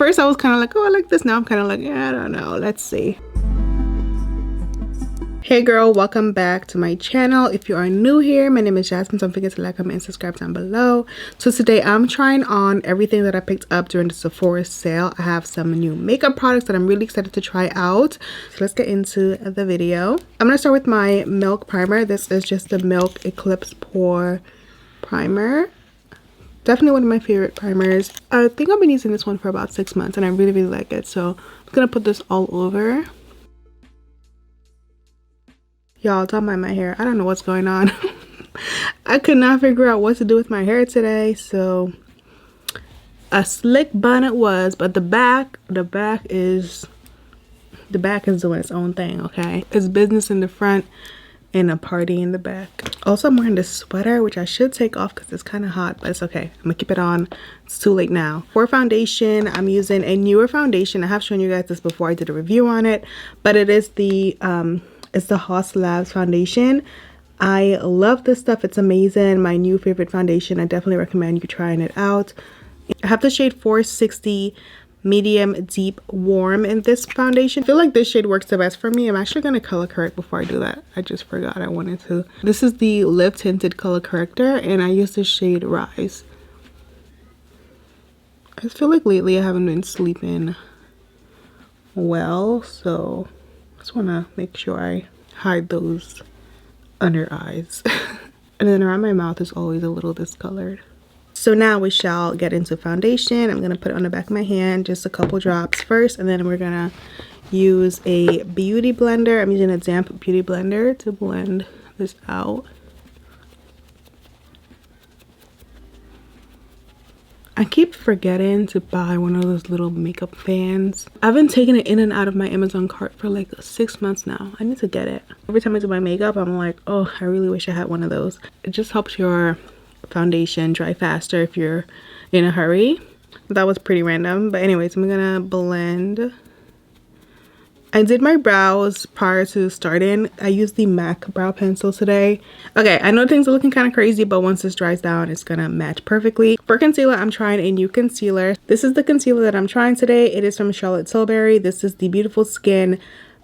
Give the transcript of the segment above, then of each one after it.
First I was kind of like, oh, I like this. Now I'm kind of like, yeah, I don't know. Let's see. Hey girl, welcome back to my channel. If you are new here, my name is Jasmine. Don't forget to like, comment, and subscribe down below. So today I'm trying on everything that I picked up during the Sephora sale. I have some new makeup products that I'm really excited to try out. So let's get into the video. I'm going to start with my Milk Primer. This is just the Milk Eclipse Pore Primer. Definitely one of my favorite primers. I think I've been using this one for about 6 months and I really like it. So I'm going to put this all over. Y'all, don't mind my hair. I don't know what's going on. I could not figure out what to do with my hair today. So a slick bun it was, but the back is doing its own thing, okay? It's business in the front and a party in the back. Also, I'm wearing this sweater, which I should take off because it's kind of hot, but it's okay. I'm gonna keep it on. It's too late now. For foundation, I'm using a newer foundation. I have shown you guys this before. I did a review on it, but it is the it's the HAUS Labs foundation. I love this stuff. It's amazing. My new favorite foundation. I definitely recommend you trying it out. I have the shade 460 medium deep warm in this foundation. I feel like this shade works the best for me. I'm actually going to color correct before I do that. I just forgot I wanted to. This is the lip tinted color corrector and I use the shade Rise. I just feel like lately I haven't been sleeping well, so just want to make sure I hide those under eyes. And then around my mouth is always a little discolored. So now we shall get into foundation. I'm going to put it on the back of my hand, just a couple drops first, and then we're going to use a beauty blender. I'm using a damp beauty blender to blend this out. I keep forgetting to buy one of those little makeup fans. I've been taking it in and out of my Amazon cart for like 6 months now. I need to get it. Every time I do my makeup, I'm like, oh, I really wish I had one of those. It just helps your foundation dry faster if you're in a hurry. That was pretty random. But anyways, I'm gonna blend. I did my brows prior to starting. I used the MAC brow pencil today. Okay, I know things are looking kind of crazy, but once this dries down, it's gonna match perfectly. For concealer, I'm trying a new concealer. This is the concealer that I'm trying today. It is from Charlotte Tilbury. This is the Beautiful Skin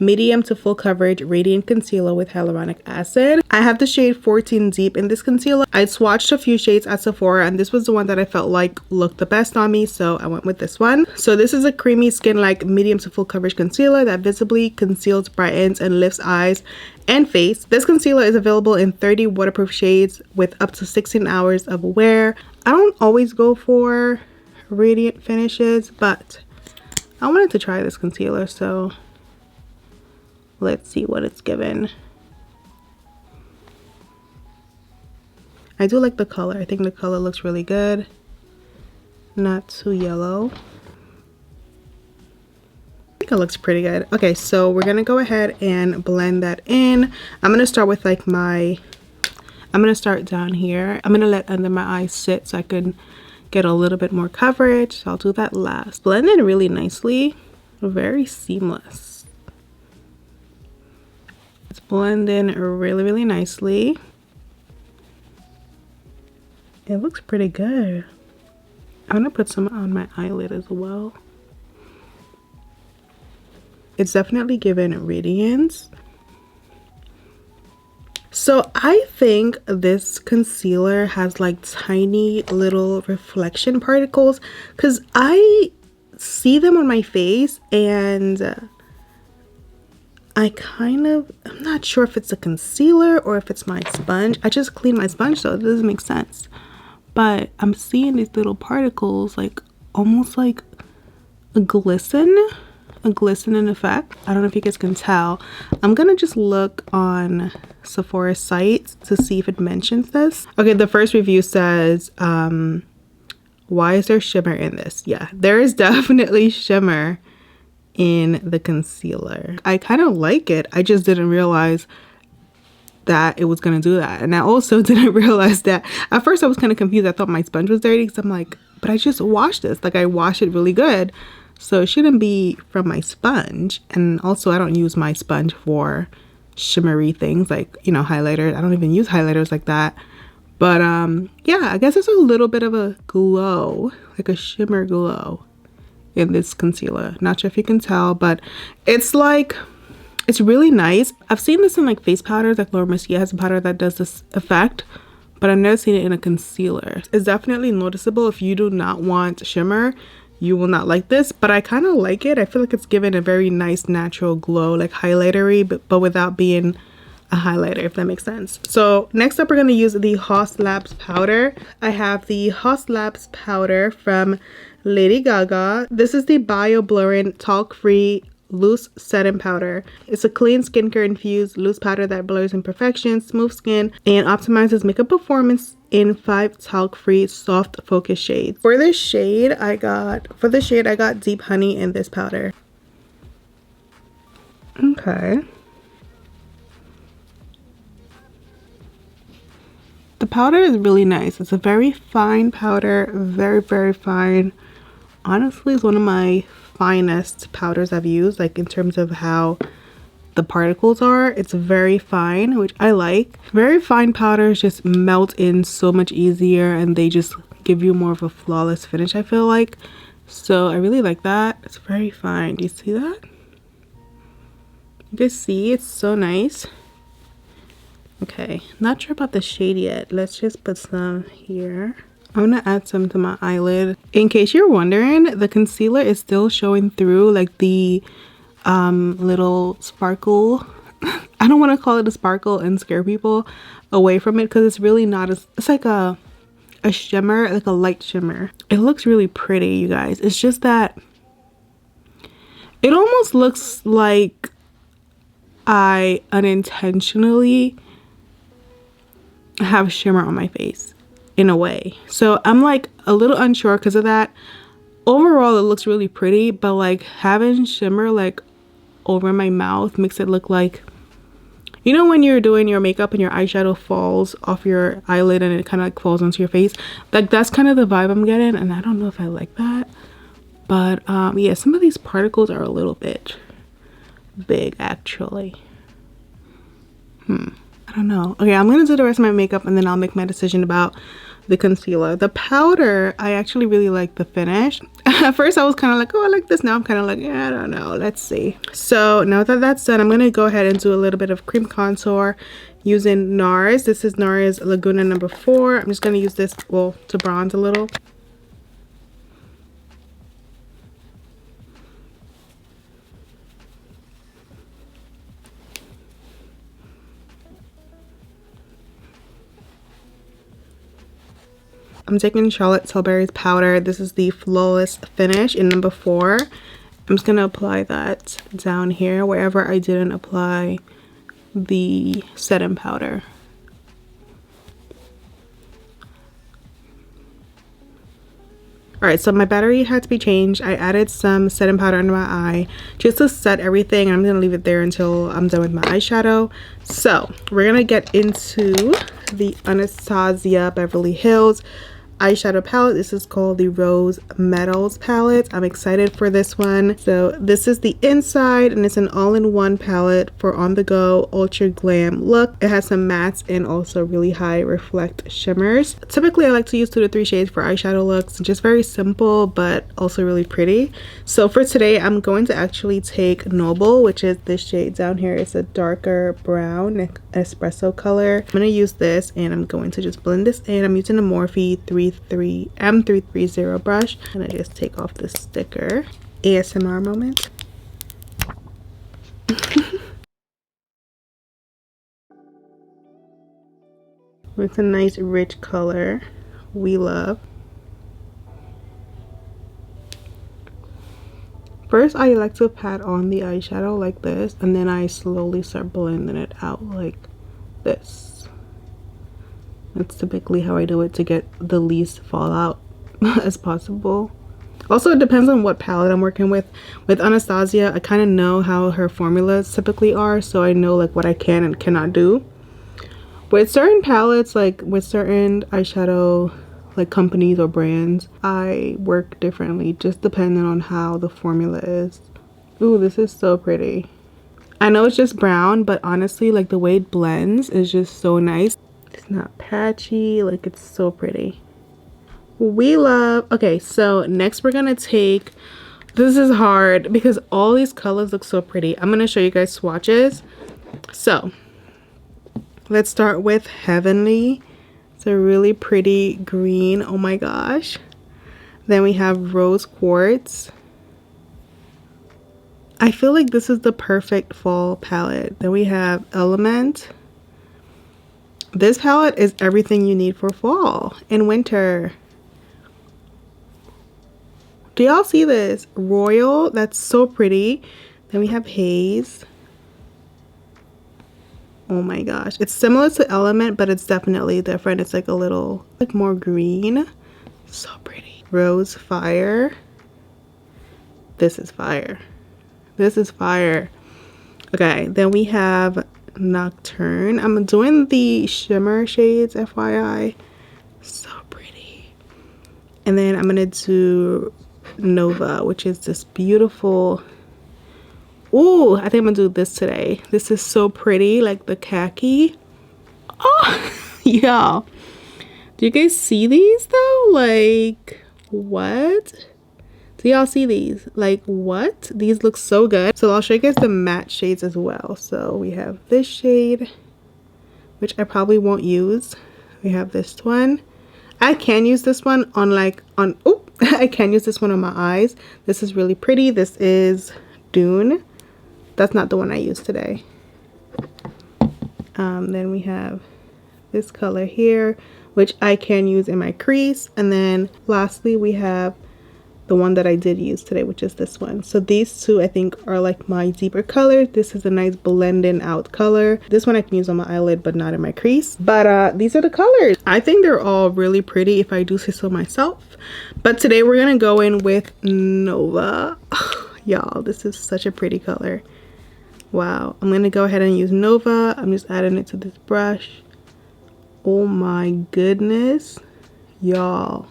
medium to full coverage radiant concealer with hyaluronic acid. I have the shade 14 deep in this concealer. I swatched a few shades at Sephora and this was the one that I felt like looked the best on me, so I went with this one. So this is a creamy skin like medium to full coverage concealer that visibly conceals, brightens, and lifts eyes and face. This concealer is available in 30 waterproof shades with up to 16 hours of wear. I don't always go for radiant finishes, but I wanted to try this concealer, so let's see what it's given. I do like the color. I think the color looks really good. Not too yellow. I think it looks pretty good. Okay, so we're gonna go ahead and blend that in. I'm gonna start with like I'm gonna start down here. I'm gonna let under my eyes sit so I could get a little bit more coverage. So I'll do that last. Blend it really nicely. Very seamless. It's blending really, really nicely. It looks pretty good. I'm gonna put some on my eyelid as well. It's definitely given radiance. So I think this concealer has like tiny little reflection particles because I see them on my face and I'm not sure if it's a concealer or if it's my sponge. I just cleaned my sponge, so it doesn't make sense. But I'm seeing these little particles, like almost like a glistening effect. I don't know if you guys can tell. I'm gonna just look on Sephora's site to see if it mentions this. Okay, the first review says, why is there shimmer in this? Yeah, there is definitely shimmer in the concealer. I kind of like it. I just didn't realize that it was gonna do that, and I also didn't realize that at first I was kind of confused. I thought my sponge was dirty because I'm like, but I just washed this, like I washed it really good, so it shouldn't be from my sponge. And also I don't use my sponge for shimmery things like, you know, highlighters. I don't even use highlighters like that. But yeah, I guess it's a little bit of a glow, like a shimmer glow in this concealer. Not sure if you can tell, but it's like, it's really nice. I've seen this in like face powders, like Laura Mercier has a powder that does this effect, but I've never seen it in a concealer. It's definitely noticeable. If you do not want shimmer, you will not like this, but I kind of like it. I feel like it's given a very nice natural glow, like highlightery, but without being a highlighter, if that makes sense. So next up, we're going to use the HAUS Labs powder. I have the HAUS Labs powder from Lady Gaga. This is the Bio Blurring Talc-Free Loose Setting Powder. It's a clean skincare infused loose powder that blurs imperfections, smooth skin, and optimizes makeup performance in 5 talc-free soft focus shades. For this shade, I got Deep Honey in this powder. Okay. The powder is really nice. It's a very fine powder, very fine. Honestly, it's one of my finest powders I've used, like in terms of how the particles are. It's very fine, which I like. Very fine powders just melt in so much easier, and they just give you more of a flawless finish, I feel like. So I really like that. It's very fine. Do you see that? You guys see? It's so nice. Okay, not sure about the shade yet. Let's just put some here. I'm gonna add some to my eyelid. In case you're wondering, the concealer is still showing through like the little sparkle. I don't want to call it a sparkle and scare people away from it, because it's really not as, it's like a shimmer, like a light shimmer. It looks really pretty, you guys. It's just that it almost looks like I unintentionally have shimmer on my face in a way. So I'm like a little unsure because of that. Overall, it looks really pretty, but like having shimmer like over my mouth makes it look like, you know, when you're doing your makeup and your eyeshadow falls off your eyelid and it kind of like falls onto your face. Like that's kind of the vibe I'm getting, and I don't know if I like that. But yeah, some of these particles are a little bit big actually. I don't know. Okay, I'm gonna do the rest of my makeup and then I'll make my decision about the concealer. The powder, I actually really like the finish. At first I was kind of like, oh, I like this. Now I'm kind of like, yeah, I don't know, let's see. So now that that's done, I'm gonna go ahead and do a little bit of cream contour using NARS. This is NARS Laguna number 4. I'm just gonna use this, well, to bronze a little. I'm taking Charlotte Tilbury's powder. This is the Flawless Finish in number 4. I'm just going to apply that down here wherever I didn't apply the setting powder. Alright, so my battery had to be changed. I added some setting powder under my eye just to set everything. I'm going to leave it there until I'm done with my eyeshadow. So we're going to get into the Anastasia Beverly Hills eyeshadow palette. This is called the Rose Metals palette. I'm excited for this one. So this is the inside, and it's an all-in-one palette for on-the-go ultra glam look. It has some mattes and also really high reflect shimmers. Typically I like to use 2 to 3 shades for eyeshadow looks, just very simple but also really pretty. So for today I'm going to actually take Noble, which is this shade down here. It's a darker brown espresso color. I'm going to use this and I'm going to just blend this in. I'm using a Morphe M330 brush. I'm gonna just take off the sticker. ASMR moment. With a nice rich color we love. First I like to pat on the eyeshadow like this, and then I slowly start blending it out like this. That's typically how I do it to get the least fallout as possible. Also, it depends on what palette I'm working with. With Anastasia, I kind of know how her formulas typically are, so I know like what I can and cannot do. With certain palettes, like with certain eyeshadow like companies or brands, I work differently just depending on how the formula is. Ooh, this is so pretty. I know it's just brown, but honestly, like the way it blends is just so nice. It's not patchy, like it's so pretty. We love. Okay, so next we're gonna take This is hard because all these colors look so pretty. I'm gonna show you guys swatches. So let's start with Heavenly. It's a really pretty green. Oh my gosh. Then we have Rose Quartz. I feel like this is the perfect fall palette. Then we have Element. This palette is everything you need for fall and winter. Do y'all see this? Royal, that's so pretty. Then we have Haze. Oh my gosh. It's similar to Element, but it's definitely different. It's like a little, like more green. So pretty. Rose Fire. This is fire. This is fire. Okay, then we have Nocturne. I'm doing the shimmer shades, FYI. So pretty. And then I'm gonna do Nova, which is this beautiful. Ooh, I think I'm gonna do this today. This is so pretty, like the khaki. Oh, yeah. Do you guys see these though? Like, what? Do y'all see these? Like, what? These look so good. So I'll show you guys the matte shades as well. So we have this shade, which I probably won't use. We have this one. I can use this one on oh, I can use this one on my eyes. This is really pretty. This is Dune. That's not the one I used today. Then we have this color here, which I can use in my crease. And then lastly, we have the one that I did use today, which is this one. So these two I think are like my deeper colors. This is a nice blending out color. This one I can use on my eyelid but not in my crease. But these are the colors. I think they're all really pretty if I do say so myself. But today we're gonna go in with Nova. Y'all, this is such a pretty color. Wow. I'm gonna go ahead and use Nova. I'm just adding it to this brush. Oh my goodness, y'all.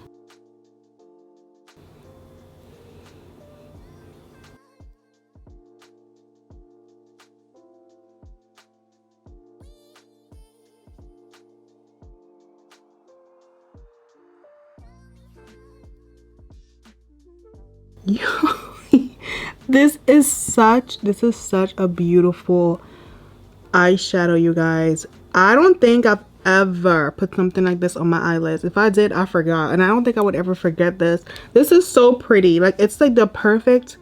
This is such a beautiful eyeshadow, you guys. I don't think I've ever put something like this on my eyelids. If I did, I forgot, and I don't think I would ever forget this. This is so pretty. Like, it's like the perfect,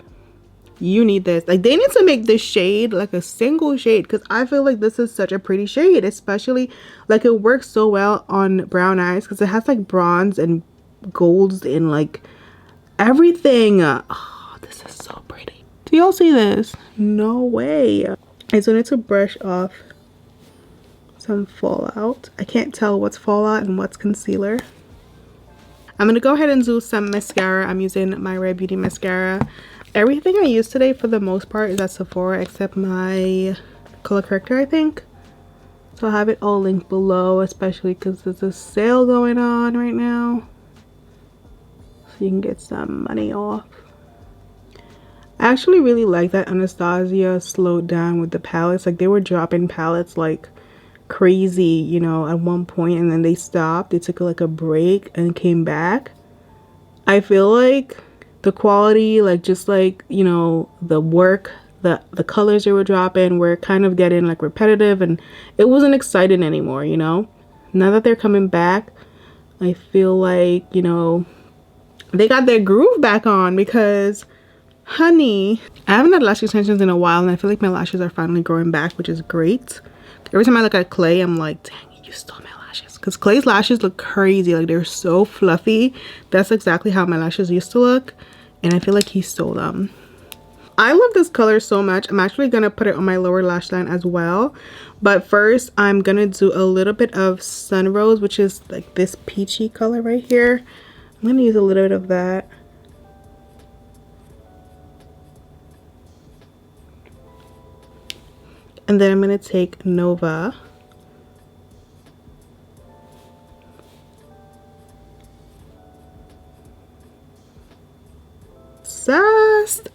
you need this. Like, they need to make this shade like a single shade, because I feel like this is such a pretty shade, especially like it works so well on brown eyes because it has like bronze and golds in like everything. Oh, this is so pretty. Do y'all see this? No way. I just wanted to brush off some fallout. I can't tell what's fallout and what's concealer. I'm gonna go ahead and do some mascara. I'm using my Rare Beauty mascara. Everything I use today for the most part is at Sephora except my color corrector, I think. So I'll have it all linked below, especially because there's a sale going on right now. So you can get some money off. I actually really like that Anastasia slowed down with the palettes. Like, they were dropping palettes like crazy, you know, at one point, and then they stopped. They took like a break and came back. I feel like the quality, like just like, you know, the work, the colors they were dropping were kind of getting like repetitive, and it wasn't exciting anymore, you know. Now that they're coming back, I feel like, you know, they got their groove back on, because honey, I haven't had lash extensions in a while, and I feel like my lashes are finally growing back, which is great. Every time I look at Clay, I'm like, dang, you stole my lashes. Because Clay's lashes look crazy. Like, they're so fluffy. That's exactly how my lashes used to look, and I feel like he stole them. I love this color so much. I'm actually going to put it on my lower lash line as well. But first, I'm going to do a little bit of Sun Rose, which is like this peachy color right here. I'm going to use a little bit of that. And then I'm going to take Nova.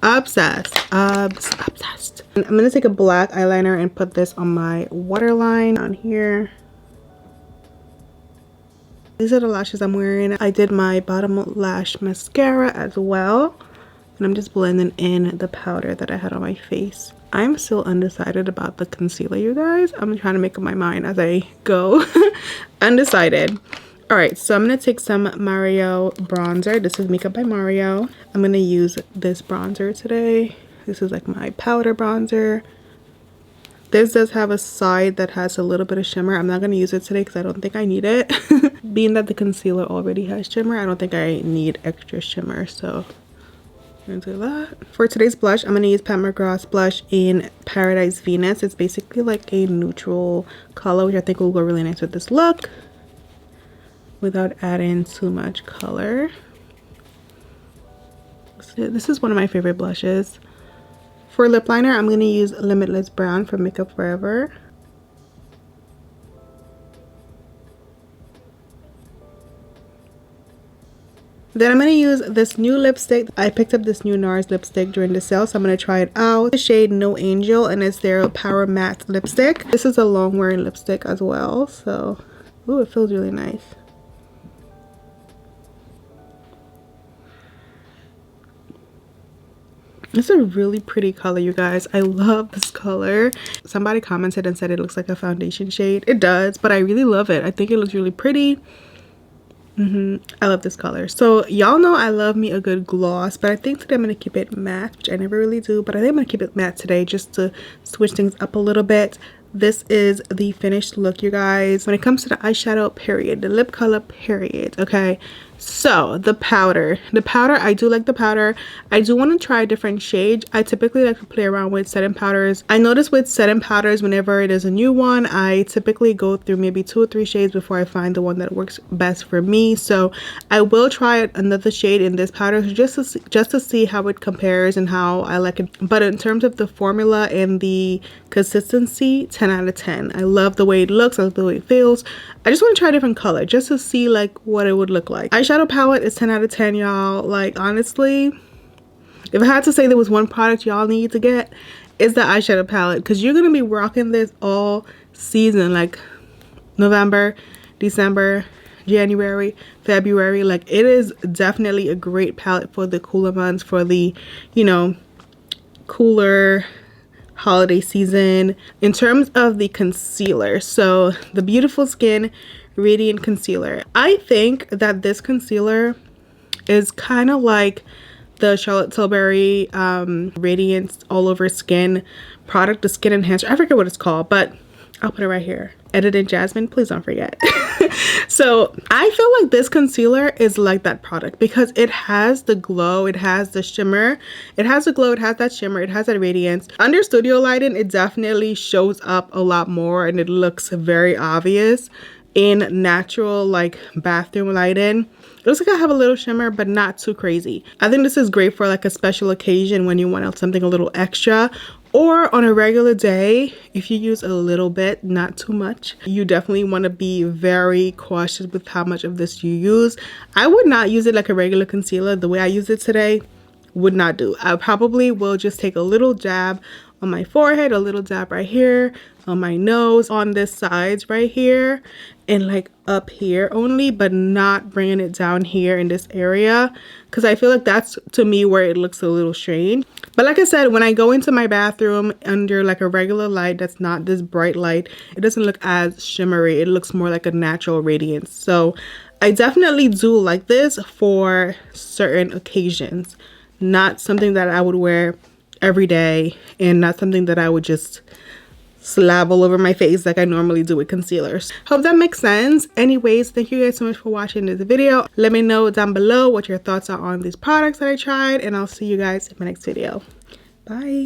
Obsessed. And I'm going to take a black eyeliner and put this on my waterline on here. These are the lashes I'm wearing. I did my bottom lash mascara as well. And I'm just blending in the powder that I had on my face. I'm still undecided about the concealer, you guys. I'm trying to make up my mind as I go. Undecided. Alright, so I'm going to take some Mario bronzer. This is Makeup by Mario. I'm going to use this bronzer today. This is like my powder bronzer. This does have a side that has a little bit of shimmer. I'm not going to use it today because I don't think I need it. Being that the concealer already has shimmer, I don't think I need extra shimmer. So I'm going to do that. For today's blush, I'm going to use Pat McGraw's blush in Paradise Venus. It's basically like a neutral color, which I think will go really nice with this look without adding too much color. So this is one of my favorite blushes. For lip liner, I'm going to use Limitless Brown from Makeup Forever. Then I'm going to use this new lipstick. I picked up this new NARS lipstick during the sale, so I'm going to try it out. The shade No Angel, and it's their Powermatte lipstick. This is a long wearing lipstick as well, so ooh, it feels really nice. It's a really pretty color, you guys. I love this color. Somebody commented and said it looks like a foundation shade. It does, but I really love it. I think it looks really pretty. I love this color. So y'all know I love me a good gloss, but I think today I'm going to keep it matte, which I never really do, but I think I'm going to keep it matte today just to switch things up a little bit. This is the finished look, you guys. When it comes to the eyeshadow, period, the lip color, period, okay? So the powder, I do like the powder. I do want to try different shades. I typically like to play around with setting powders. I notice with setting powders, whenever there's a new one, I typically go through maybe 2 or 3 shades before I find the one that works best for me. So I will try another shade in this powder just to see how it compares and how I like it. But in terms of the formula and the consistency, 10 out of 10. I love the way it looks. I love the way it feels. I just want to try a different color just to see like what it would look like. Eyeshadow palette is 10 out of 10, y'all. Like, honestly, if I had to say there was one product y'all need to get, it's the eyeshadow palette, because you're gonna be rocking this all season, like November, December, January, February. Like, it is definitely a great palette for the cooler months, for the, you know, cooler holiday season. In terms of the concealer, so the Beautiful Skin Radiant Concealer, I think that this concealer is kind of like the Charlotte Tilbury Radiance All Over Skin product, the skin enhancer. I forget what it's called, but I'll put it right here. Edited Jasmine, please don't forget. So I feel like this concealer is like that product because it has the glow, it has the shimmer, it has the glow, it has that shimmer, it has that radiance. Under studio lighting, it definitely shows up a lot more and it looks very obvious. In natural like bathroom lighting, it looks like I have a little shimmer, but not too crazy. I think this is great for like a special occasion when you want something a little extra, or on a regular day if you use a little bit, not too much. You definitely want to be very cautious with how much of this you use. I would not use it like a regular concealer. The way I use it today would not do. I probably will just take a little dab on my forehead, a little dab right here, on my nose, on this sides right here, and like up here only, but not bringing it down here in this area, because I feel like that's to me where it looks a little strange. But like I said, when I go into my bathroom under like a regular light that's not this bright light, it doesn't look as shimmery. It looks more like a natural radiance. So I definitely do like this for certain occasions, not something that I would wear every day, and not something that I would just slab all over my face like I normally do with concealers. Hope that makes sense. Anyways, thank you guys so much for watching this video. Let me know down below what your thoughts are on these products that I tried, and I'll see you guys in my next video. Bye.